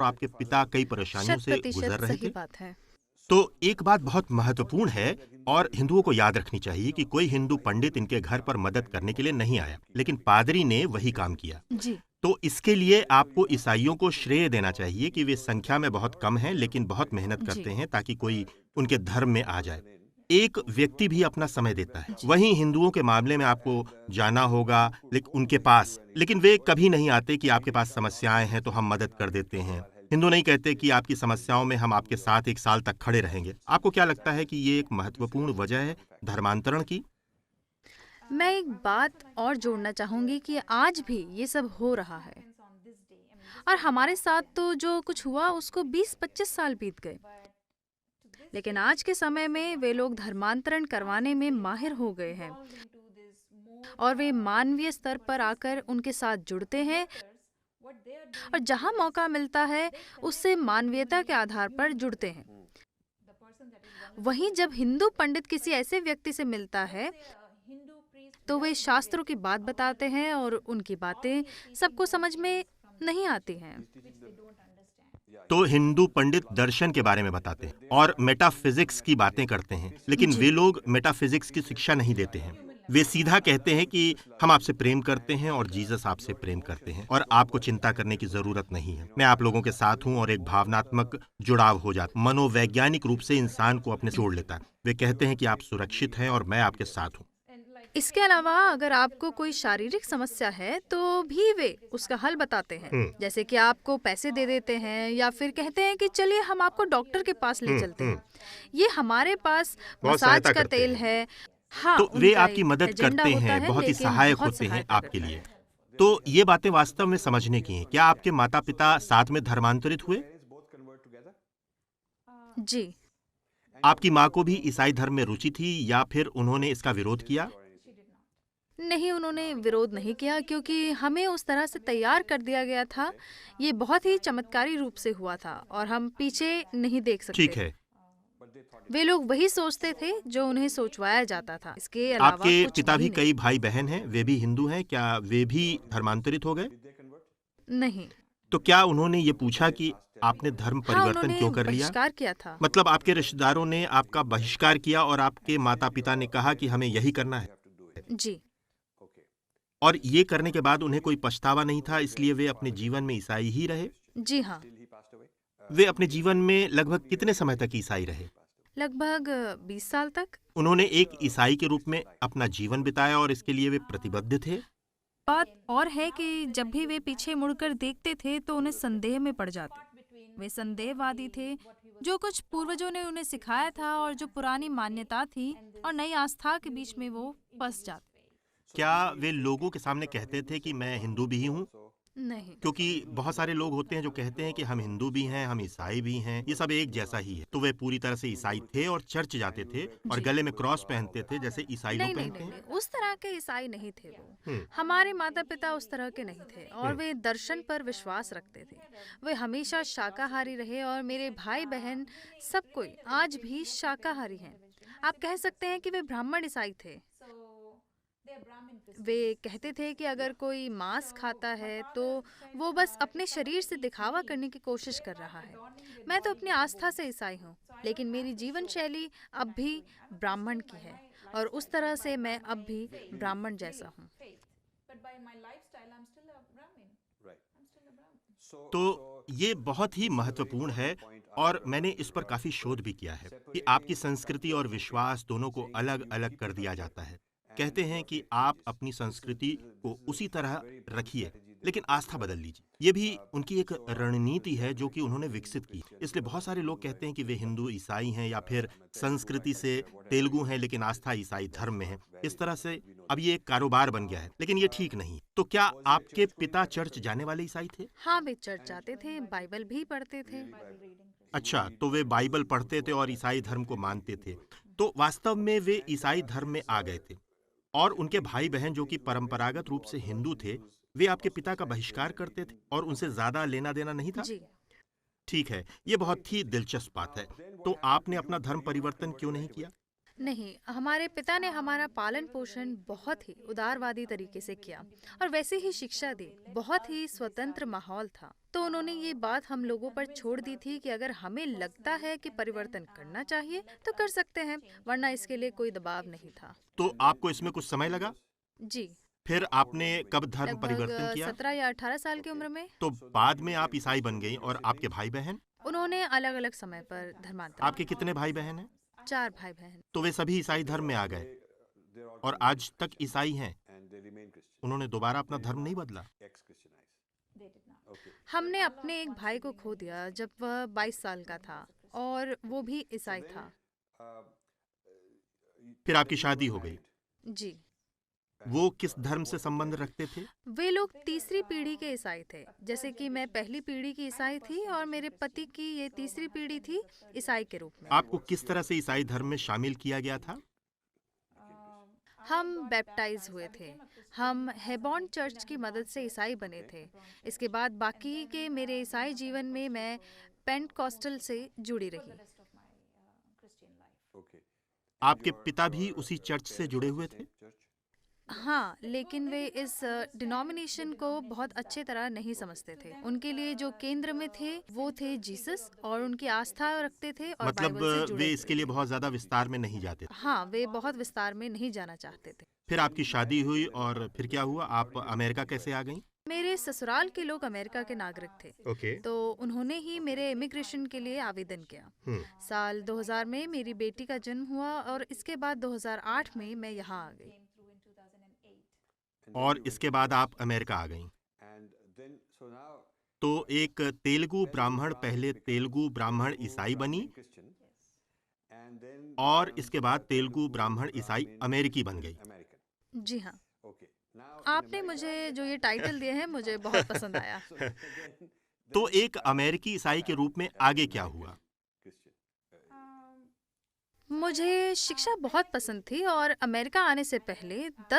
और आपके पिता कई परेशानियों शत से प्रतिशत गुजर रहे सही थे। बात है। तो एक बात बहुत महत्वपूर्ण है और हिंदुओं को याद रखनी चाहिए कि कोई हिंदू पंडित इनके घर पर मदद करने के लिए नहीं आया, लेकिन पादरी ने वही काम किया। जी, तो इसके लिए आपको ईसाइयों को श्रेय देना चाहिए कि वे संख्या में बहुत कम हैं, लेकिन बहुत मेहनत करते जी, हैं ताकि कोई उनके धर्म में आ जाए। एक व्यक्ति भी अपना समय देता है। जी। वहीं हिंदुओं के मामले में आपको जाना होगा उनके पास, लेकिन वे कभी नहीं आते कि आपके पास समस्याएं हैं तो हम मदद कर देते हैं। हिंदू नहीं कहते कि आपकी समस्याओं में हम आपके साथ 1 साल तक खड़े रहेंगे। आपको क्या लगता है कि ये एक महत्वपूर्ण वजह है धर्मांतरण की? मैं एक बात और जोड़ना चाहूँगी कि आज भी ये सब हो रहा है और हमारे साथ तो जो कुछ हुआ उसको 20-25 साल बीत गए। लेकिन आज के समय में वे लोग धर्मांतरण करवाने में माहिर हो गए हैं और वे मानवीय स्तर पर आकर उनके साथ जुड़ते हैं और जहाँ मौका मिलता है उससे मानवीयता के आधार पर जुड़ते हैं। वहीं जब हिंदू पंडित किसी ऐसे व्यक्ति से मिलता है तो वे शास्त्रों की बात बताते हैं और उनकी बातें सबको समझ में नहीं आती हैं। तो हिंदू पंडित दर्शन के बारे में बताते हैं और मेटाफिजिक्स की बातें करते हैं, लेकिन वे जी, लोग मेटाफिजिक्स की शिक्षा नहीं देते हैं। वे सीधा कहते हैं कि हम आपसे प्रेम करते हैं और जीसस आपसे प्रेम करते हैं और आपको चिंता करने की जरूरत नहीं है। मैं आप लोगों के साथ हूं और एक भावनात्मक जुड़ाव हो जाता, मनोवैज्ञानिक रूप से इंसान को अपने से जोड़ लेता है। वे कहते हैं कि आप सुरक्षित हैं और मैं आपके साथ हूं। इसके अलावा अगर आपको कोई शारीरिक समस्या है तो भी वे उसका हल बताते हैं। हम्म, जैसे कि आपको पैसे दे देते हैं या फिर कहते हैं कि चलिए हम आपको डॉक्टर के पास ले चलते हम्म। हैं। ये हमारे पास बहुत मसाज सहायता का करते तेल हैं। है। हाँ, तो वे उनका आपकी एक मदद एजेंडा करते होता हैं, है बहुत ही लेकिन सहायक बहुत होते हैं सहायता आपके करते लिए। हैं। तो ये बातें वास्तव में समझने की हैं। क्या आपके माता-पिता साथ में धर्मांतरित हुए? जी, आपकी माँ को भी ईसाई धर्म में रुचि थी या फिर उन्होंने इसका विरोध किया? नहीं, उन्होंने विरोध नहीं किया क्योंकि हमें उस तरह से तैयार कर दिया गया था। ये बहुत ही चमत्कारी रूप से हुआ था और हम पीछे नहीं देख सकते ठीक थे। है। वे लोग वही सोचते थे जो उन्हें सोचवाया जाता था, इसके आपके अलावा कुछ पिता भी भी नहीं। कई भाई-बहन हैं, वे भी हिंदू हैं, क्या वे भी धर्मांतरित हो गए? नहीं। तो क्या उन्होंने ये पूछा कि आपने धर्म हाँ, परिवर्तन उन्होंने क्यों कर लिया? बहिष्कार किया था। मतलब आपके रिश्तेदारों ने आपका बहिष्कार किया और आपके माता-पिता ने कहा कि हमें यही करना है। जी, और ये करने के बाद उन्हें कोई पछतावा नहीं था, इसलिए वे अपने जीवन में ईसाई ही रहे? जी हाँ। वे अपने जीवन में लगभग कितने समय तक ईसाई रहे? लगभग 20 साल तक। उन्होंने एक ईसाई के रूप में अपना जीवन बिताया और इसके लिए वे प्रतिबद्ध थे। बात और है कि जब भी वे पीछे मुड़कर देखते थे तो उन्हें संदेह में पड़ जाते। वे संदेहवादी थे। जो कुछ पूर्वजों ने उन्हें सिखाया था और जो पुरानी मान्यता थी और नई आस्था के बीच में वो फंस जाते। क्या वे लोगों के सामने कहते थे कि मैं हिंदू भी हूँ? नहीं। क्योंकि बहुत सारे लोग होते हैं जो कहते हैं कि हम हिंदू भी हैं, हम ईसाई भी हैं, ये सब एक जैसा ही है। तो वे पूरी तरह से ईसाई थे और चर्च जाते थे और जी। गले में क्रॉस पहनते थे जैसे ईसाई लोग नहीं, नहीं, पहनते नहीं, हैं। नहीं, उस तरह के ईसाई नहीं थे वो। हुँ, हमारे माता-पिता उस तरह के नहीं थे और हुँ। वे दर्शन पर विश्वास रखते थे। वे हमेशा शाकाहारी रहे और मेरे भाई-बहन सब कोई आज भी शाकाहारी हैं। आप कह सकते हैं कि वे ब्राह्मण ईसाई थे। वे कहते थे कि अगर कोई मांस खाता है तो वो बस अपने शरीर से दिखावा करने की कोशिश कर रहा है। मैं तो अपनी आस्था से ईसाई हूँ, लेकिन मेरी जीवन शैली अब भी ब्राह्मण की है और उस तरह से मैं अब भी ब्राह्मण जैसा हूँ। तो ये बहुत ही महत्वपूर्ण है और मैंने इस पर काफ़ी शोध भी किया है कि आपकी संस्कृति और विश्वास दोनों को अलग-अलग कर दिया जाता है। कहते हैं कि आप अपनी संस्कृति को उसी तरह रखिए, लेकिन आस्था बदल लीजिए। ये भी उनकी एक रणनीति है जो कि उन्होंने विकसित की। इसलिए बहुत सारे लोग कहते हैं कि वे हिंदू ईसाई हैं या फिर संस्कृति से तेलुगु हैं लेकिन आस्था ईसाई धर्म में है। इस तरह से अब ये एक कारोबार बन गया है, लेकिन ये ठीक नहीं। तो क्या आपके पिता चर्च जाने वाले ईसाई थे? हाँ, वे चर्च जाते थे, बाइबल भी पढ़ते थे। अच्छा, तो वे बाइबल पढ़ते थे और ईसाई धर्म को मानते थे। तो वास्तव में वे ईसाई धर्म में आ गए थे और उनके भाई-बहन जो कि परंपरागत रूप से हिंदू थे, वे आपके पिता का बहिष्कार करते थे और उनसे ज़्यादा लेना-देना नहीं था? जी। ठीक है, ये बहुत ही दिलचस्प बात है। तो आपने अपना धर्म परिवर्तन क्यों नहीं किया? नहीं, हमारे पिता ने हमारा पालन-पोषण बहुत ही उदारवादी तरीके से किया और वैसे ही शिक्षा दी। बहुत ही स्वतंत्र माहौल था। तो उन्होंने ये बात हम लोगों पर छोड़ दी थी कि अगर हमें लगता है कि परिवर्तन करना चाहिए, तो कर सकते हैं, वरना इसके लिए कोई दबाव नहीं था। तो आपको इसमें कुछ समय लगा? जी, फिर आपने कब धर्म लगभग परिवर्तन किया? 17 या 18 साल की उम्र में तो बाद में आप ईसाई बन गईं और आपके भाई-बहन? उन्होंने अलग-अलग समय पर धर्मांतरण आपके कितने भाई-बहन हैं? किया। 4 भाई-बहन। तो वे सभी ईसाई धर्म में आ गए और आज तक ईसाई हैं। उन्होंने दोबारा अपना धर्म नहीं बदला? हमने अपने एक भाई को खो दिया जब वह 22 साल का था और वो भी ईसाई था। फिर आपकी शादी हो गई। जी, वो किस धर्म से संबंध रखते थे? वे लोग तीसरी पीढ़ी के ईसाई थे। जैसे कि मैं पहली पीढ़ी की ईसाई थी और मेरे पति की ये तीसरी पीढ़ी थी ईसाई के रूप में। आपको किस तरह से ईसाई धर्म में शामिल किया गया था? हम बैप्टाइज हुए थे। हम हेबॉन चर्च की मदद से ईसाई बने थे। इसके बाद बाकी के मेरे ईसाई जीवन में मैं पेंटकॉस्टल से जुड़ी रही। आपके पिता भी उसी चर्च से जुड़े हुए थे? हाँ, लेकिन वे इस डिनोमिनेशन को बहुत अच्छे तरह नहीं समझते थे। उनके लिए जो केंद्र में थे वो थे जीसस और उनकी आस्था रखते थे और मतलब बाइबल से जुड़े वे हुए इसके थे। लिए बहुत ज्यादा विस्तार में नहीं जाते थे। हाँ, वे बहुत विस्तार में नहीं जाना चाहते थे। फिर आपकी शादी हुई और फिर क्या हुआ? आप अमेरिका कैसे आ गईं? मेरे ससुराल के लोग अमेरिका के नागरिक थे, ओके। तो उन्होंने ही मेरे इमिग्रेशन के लिए आवेदन किया। साल 2000 में मेरी बेटी का जन्म हुआ और इसके बाद 2008 में मैं यहाँ आ गई। और इसके बाद आप अमेरिका आ गईं। तो एक तेलुगु ब्राह्मण पहले तेलुगु ब्राह्मण ईसाई बनी और इसके बाद तेलुगु ब्राह्मण ईसाई अमेरिकी बन गई। जी हाँ, आपने मुझे जो ये टाइटल दिए हैं मुझे बहुत पसंद आया। तो एक अमेरिकी ईसाई के रूप में आगे क्या हुआ? मुझे शिक्षा बहुत पसंद थी और अमेरिका आने से पहले 10